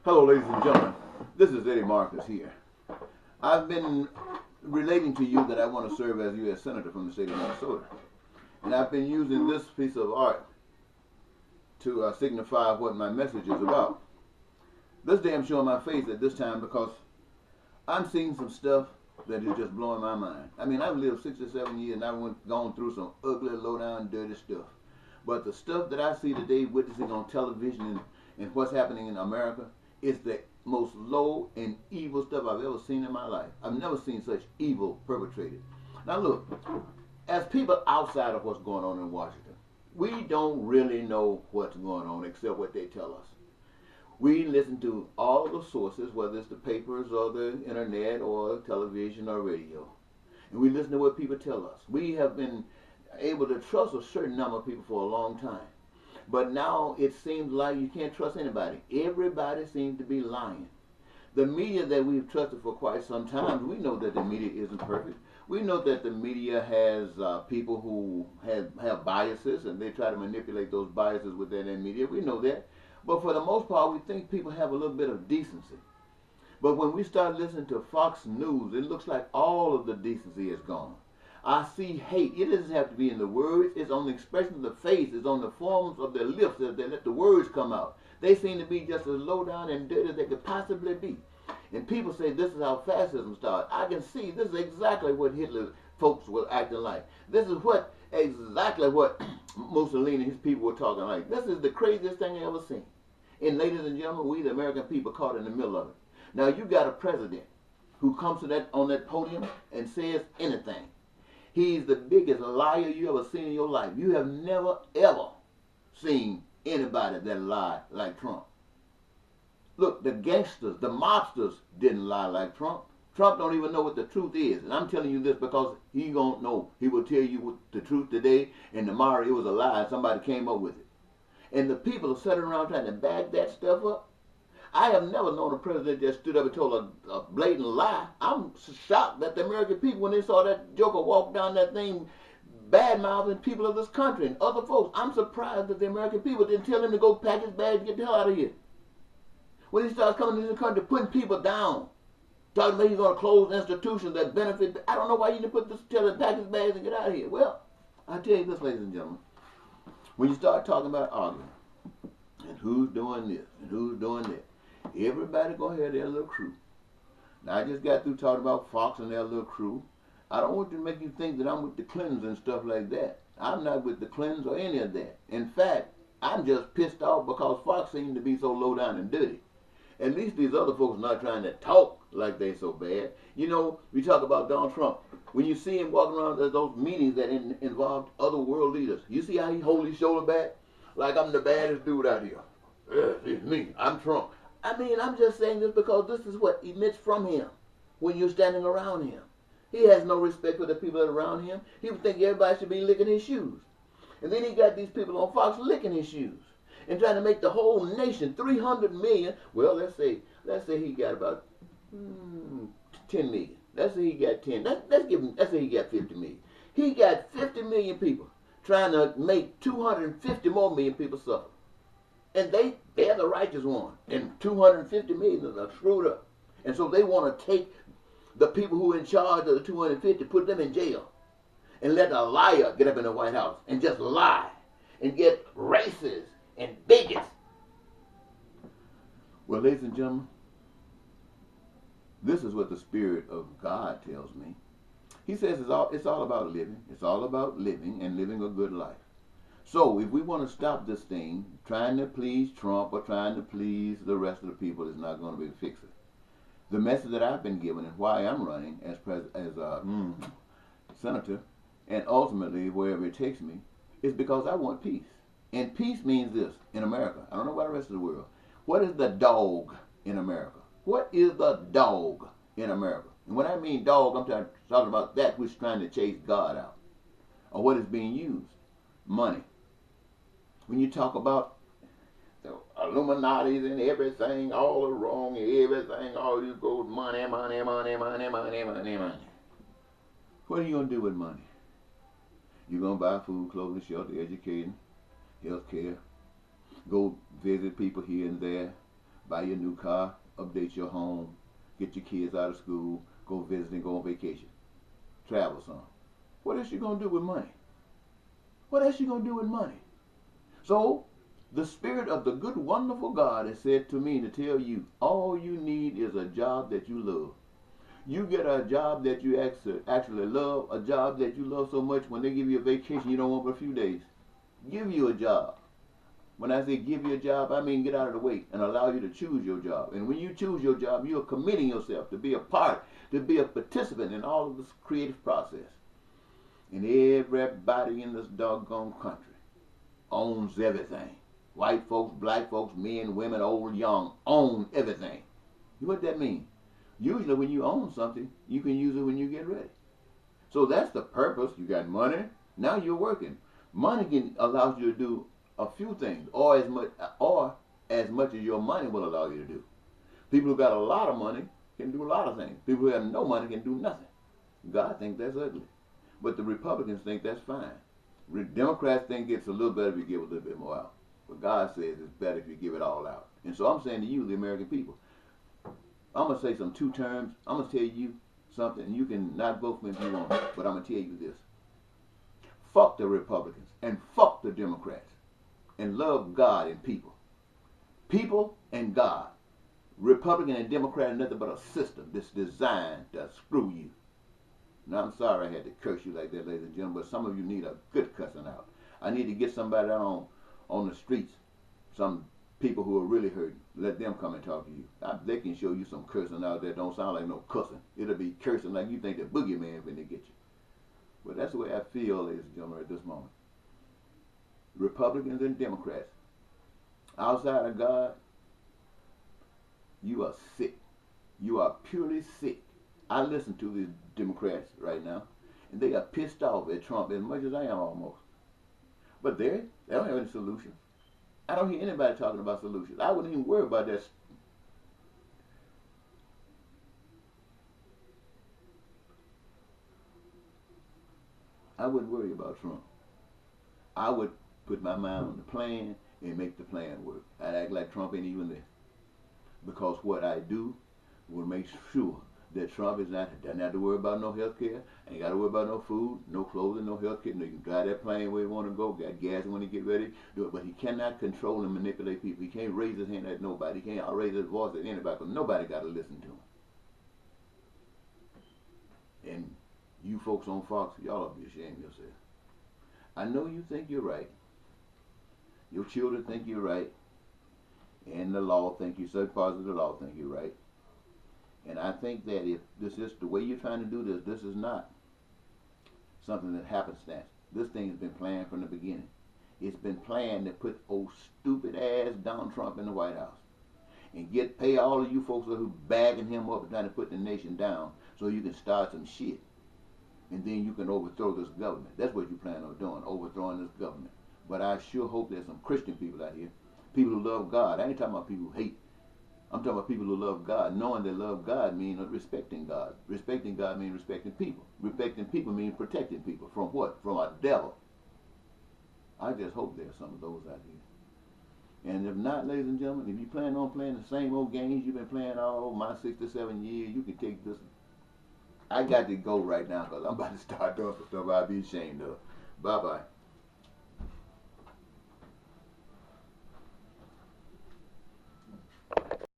Hello, ladies and gentlemen. This is Eddie Marcus here. I've been relating to you that I want to serve as U.S. Senator from the state of Minnesota. And I've been using this piece of art to signify what my message is about. This day I'm showing my face at this time because I'm seeing some stuff that is just blowing my mind. I mean, I've lived 67 years and I've gone through some ugly, low-down, dirty stuff. But the stuff that I see today, witnessing on television and what's happening in America, is the most low and evil stuff I've ever seen in my life. I've never seen such evil perpetrated. Now look, as people outside of what's going on in Washington, we don't really know what's going on except what they tell us. We listen to all the sources, whether it's the papers or the internet or television or radio. And we listen to what people tell us. We have been able to trust a certain number of people for a long time. But now it seems like you can't trust anybody. Everybody seems to be lying. The media that we've trusted for quite some time, we know that the media isn't perfect. We know that the media has people who have biases and they try to manipulate those biases within their media. We know that. But for the most part, we think people have a little bit of decency. But when we start listening to Fox News, it looks like all of the decency is gone. I see hate. It doesn't have to be in the words. It's on the expression of the face. It's on the forms of their lips as they let the words come out. They seem to be just as low down and dirty as they could possibly be. And people say this is how fascism started. I can see this is exactly what Hitler folks were acting like. This is exactly what Mussolini and his people were talking like. This is the craziest thing I ever seen. And ladies and gentlemen, we the American people caught in the middle of it. Now you got a president who comes to on that podium and says anything. He's the biggest liar you ever seen in your life. You have never ever seen anybody that lied like Trump. Look, the gangsters, the mobsters didn't lie like Trump. Trump don't even know what the truth is. And I'm telling you this because he don't know. He will tell you what the truth today and tomorrow it was a lie and somebody came up with it. And the people are sitting around trying to back that stuff up. I have never known a president that stood up and told a blatant lie. I'm shocked that the American people, when they saw that joker walk down that thing, bad-mouthing people of this country and other folks, I'm surprised that the American people didn't tell him to go pack his bags and get the hell out of here. When he starts coming into the country, putting people down, talking about he's going to close institutions that benefit, I don't know why you didn't tell him to pack his bags and get out of here. Well, I tell you this, ladies and gentlemen, when you start talking about arguing, and who's doing this, and who's doing that, everybody gonna have their little crew. Now I just got through talking about Fox and their little crew. I don't want to make you think that I'm with the Clintons and stuff like that. I'm not with the Clintons or any of that. In fact, I'm just pissed off because Fox seems to be so low down and dirty. At least these other folks are not trying to talk like they so bad. You know, we talk about Donald Trump. When you see him walking around at those meetings that involved other world leaders, you see how he holds his shoulder back? Like I'm the baddest dude out here. Yes, it's me. I'm Trump. I mean, I'm just saying this because this is what emits from him when you're standing around him. He has no respect for the people that are around him. He would think everybody should be licking his shoes. And then he got these people on Fox licking his shoes and trying to make the whole nation 300 million. Well, let's say he got about 10 million. Let's say he got 10. Let's say he got 50 million. He got 50 million people trying to make 250 more million people suffer. And they're the righteous one. And 250 million are screwed up. And so they want to take the people who are in charge of the 250, put them in jail. And let a liar get up in the White House and just lie. And get racists and bigots. Well, ladies and gentlemen, this is what the Spirit of God tells me. He says it's all about living. It's all about living and living a good life. So if we want to stop this thing, trying to please Trump or trying to please the rest of the people is not going to be fix it. The message that I've been given and why I'm running as senator and ultimately wherever it takes me is because I want peace. And peace means this in America. I don't know about the rest of the world. What is the dog in America? What is the dog in America? And when I mean dog, I'm talking about that which is trying to chase God out. Or what is being used? Money. When you talk about the Illuminati's and everything, all is wrong, everything, all you go money, money, money, money, money, money, money. What are you going to do with money? You're going to buy food, clothing, shelter, educating, health care, go visit people here and there, buy your new car, update your home, get your kids out of school, go visit and go on vacation, travel some. What else you gonna do with money? What else you gonna do with money? So the Spirit of the good, wonderful God has said to me to tell you, all you need is a job that you love. You get a job that you actually love, a job that you love so much when they give you a vacation you don't want for a few days. Give you a job. When I say give you a job, I mean get out of the way and allow you to choose your job. And when you choose your job, you're committing yourself to be a part, to be a participant in all of this creative process. And everybody in this doggone country owns everything. White folks, black folks, men, women, old, young, own everything. What that mean? Usually when you own something, you can use it when you get ready. So that's the purpose. You got money, now you're working. Money can allow you to do a few things, or as much as your money will allow you to do. People who got a lot of money can do a lot of things. People who have no money can do nothing. God thinks that's ugly. But the Republicans think that's fine. Democrats think it's a little better if you give a little bit more out. But God says it's better if you give it all out. And so I'm saying to you, the American people, I'm going to say some two terms. I'm going to tell you something. You can not vote for me if you want, but I'm going to tell you this. Fuck the Republicans and fuck the Democrats and love God and people. People and God. Republican and Democrat are nothing but a system that's designed to screw you. Now, I'm sorry I had to curse you like that, ladies and gentlemen, but some of you need a good cussing out. I need to get somebody on the streets, some people who are really hurting. Let them come and talk to you. They can show you some cursing out there. Don't sound like no cussing. It'll be cursing like you think the boogeyman when they get you. But that's the way I feel, ladies and gentlemen, at this moment. Republicans and Democrats, outside of God, you are sick. You are purely sick. I listen to these Democrats right now, and they are pissed off at Trump as much as I am almost. But they don't have any solutions. I don't hear anybody talking about solutions. I wouldn't even worry about that. I wouldn't worry about Trump. I would put my mind on the plan and make the plan work. I'd act like Trump ain't even there. Because what I do will make sure that Trump doesn't have to worry about no health care, ain't got to worry about no food, no clothing, no health care. No, you can drive that plane where you want to go, got gas when you get ready, do it. But he cannot control and manipulate people. He can't raise his hand at nobody. He can't raise his voice at anybody because nobody got to listen to him. And you folks on Fox, y'all ought to be ashamed of yourself. I know you think you're right. Your children think you're right. And the law think you, certain parts of the law think you're right. And I think that if this is the way you're trying to do this, this is not something that happenstance. This thing has been planned from the beginning. It's been planned to put old stupid ass Donald Trump in the White House and pay all of you folks who bagging him up and trying to put the nation down so you can start some shit. And then you can overthrow this government. That's what you plan on doing, overthrowing this government. But I sure hope there's some Christian people out here, people who love God. I ain't talking about people who hate. I'm talking about people who love God. Knowing they love God means respecting God. Respecting God means respecting people. Respecting people means protecting people. From what? From a devil. I just hope there's some of those out here. And if not, ladies and gentlemen, if you plan on playing the same old games you've been playing all my 67 years, you can take this. I got to go right now because I'm about to start doing some stuff I'd be ashamed of. Bye-bye.